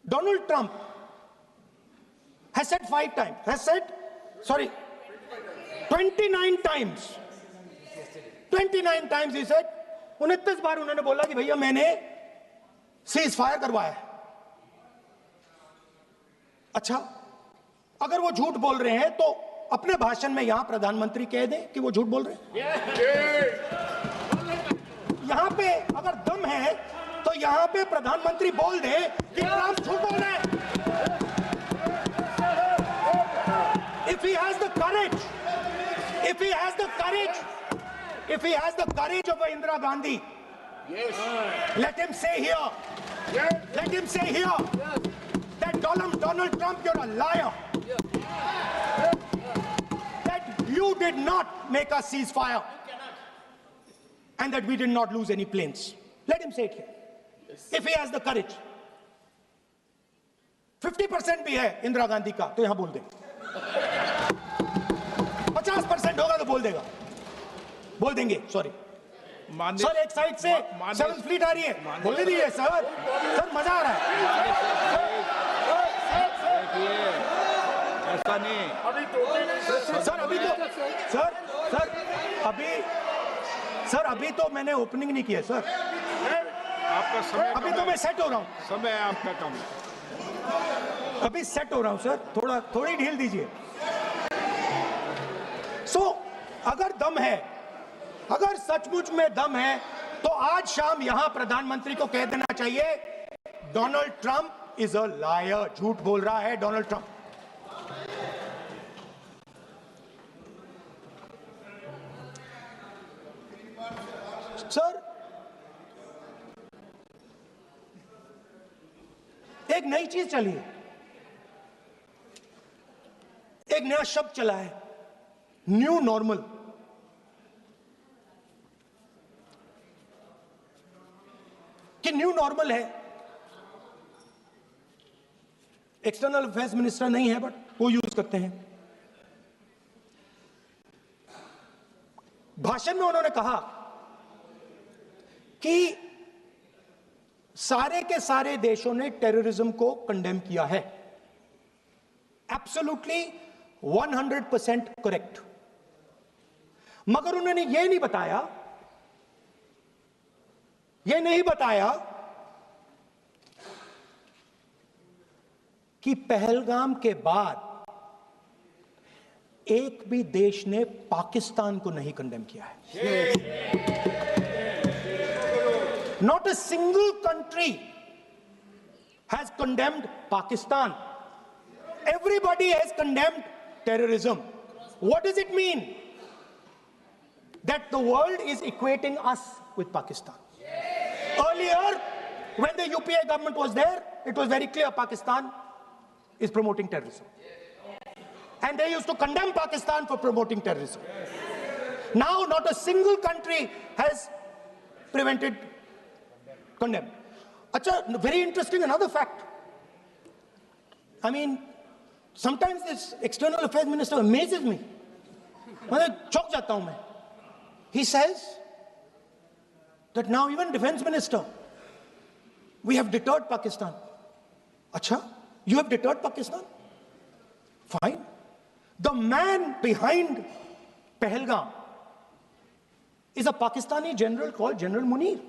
Donald Trump has said 29 times. 29 times he said, 29 बार उन्होंने बोला कि भैया मैंने सीज फायर करवाया है। अच्छा, अगर वो झूठ बोल रहे हैं तो अपने भाषण में यहां प्रधानमंत्री कह दें कि वो झूठ बोल रहे हैं। यहां पे अगर दम है तो यहां पे प्रधानमंत्री बोल दे कि ट्रंप झूठ बोल रहे हैं। If he has the courage of Indira Gandhi, Yes. let him say here that Donald Trump, you're a liar. That you did not make a ceasefire and that we did not lose any planes. Let him say it here. If he has the courage. 50% भी है इंदिरा गांधी का तो यहां बोल दे। 50% होगा तो बोल देंगे। सॉरी सर, एक साइड से 7th फ्लीट आ रही है, बोलने दीजिए सर मजा आ रहा है। ऐसा नहीं सर अभी तो मैंने ओपनिंग नहीं किया सर। आपका समय अभी तो मैं सेट हो रहा हूं। समय आपका कम है। अभी सेट हो रहा हूं सर, थोड़ी ढील दीजिए। अगर सचमुच में दम है तो आज शाम यहां प्रधानमंत्री को कह देना चाहिए Donald Trump is a liar, झूठ बोल रहा है डोनाल्ड ट्रंप। सर, एक नई चीज चली है, एक नया शब्द चला है, न्यू नॉर्मल। कि न्यू नॉर्मल है, एक्सटर्नल अफेयर्स मिनिस्टर नहीं है बट वो यूज करते हैं। भाषण में उन्होंने कहा कि सारे के सारे देशों ने टेररिज्म को कंडेम किया है। Absolutely 100% correct. मगर उन्होंने यह नहीं बताया कि पहलगाम के बाद एक भी देश ने पाकिस्तान को नहीं कंडेम किया है। Not a single country has condemned Pakistan. Everybody has condemned terrorism. What does it mean? That the world is equating us with Pakistan. Earlier, when the UPA government was there, it was very clear Pakistan is promoting terrorism. And they used to condemn Pakistan for promoting terrorism. Now, not a single country has condemned. Achha, very interesting, another fact. I mean, sometimes this external affairs minister amazes me. चौंक जाता हूं मैं. He says that now even defense minister, we have deterred Pakistan. Achha, you have deterred Pakistan? Fine. The man behind Pahalgam is a Pakistani general called General Munir,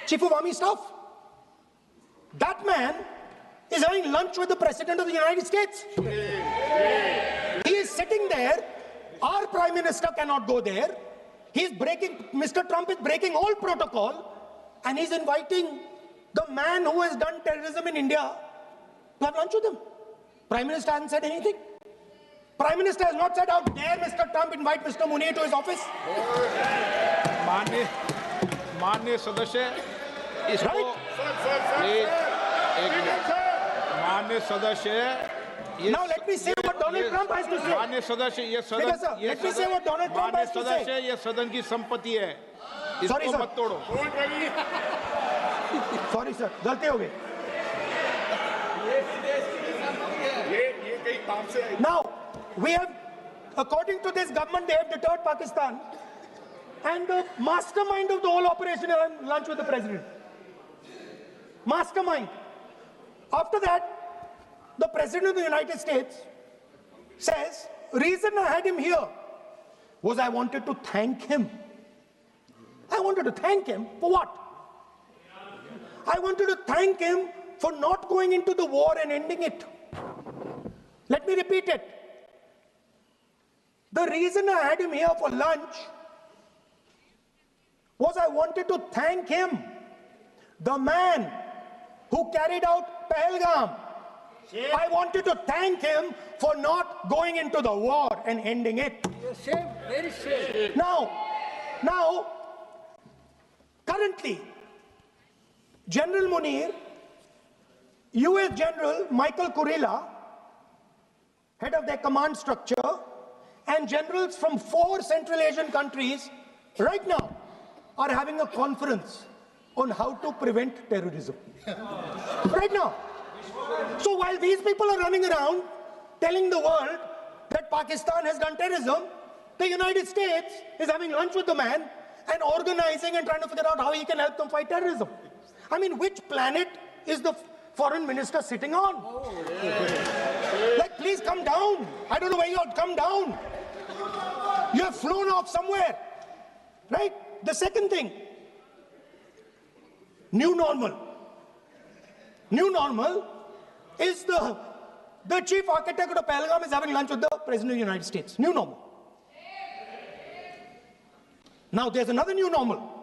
Chief of Army Staff. That man is having lunch with the President of the United States. He is sitting there. Our Prime Minister cannot go there. Mr. Trump is breaking all protocol, and he's inviting the man who has done terrorism in India to have lunch with him. Prime Minister hasn't said anything. Prime Minister has not said, how dare Mr. Trump invite Mr. Munir to his office. माननीय सदस्य इसको माननीय सदस्य Now let me say what Donald Trump has to say. माननीय सदस्य ये सदन let me say what Donald Trump has to say. सदस्य ये सदन की संपत्ति है, इसको मत तोड़ो. Sorry sir, गलती हो गई. Now we have, according to this government, they have deterred Pakistan, and the mastermind of the whole operation is lunch with the president. Mastermind. After that, the President of the United States says, reason I had him here was I wanted to thank him. I wanted to thank him for what? I wanted to thank him for not going into the war and ending it. Let me repeat it. The reason I had him here for lunch was I wanted to thank him, the man who carried out Pahalgam. I wanted to thank him for not going into the war and ending it. Shame, very shame. Now, currently, General Munir, US General Michael Kurilla, head of their command structure, and generals from 4 Central Asian countries right now are having a conference on how to prevent terrorism. Right now. So while these people are running around telling the world that Pakistan has done terrorism, the United States is having lunch with the man and organizing and trying to figure out how he can help them fight terrorism. I mean, which planet is the foreign minister sitting on? Like, please come down. I don't know where you are. Come down. You have flown off somewhere. Right? The second thing, new normal. New normal is the chief architect of Pahalgam is having lunch with the President of the United States. New normal. Now there's another new normal.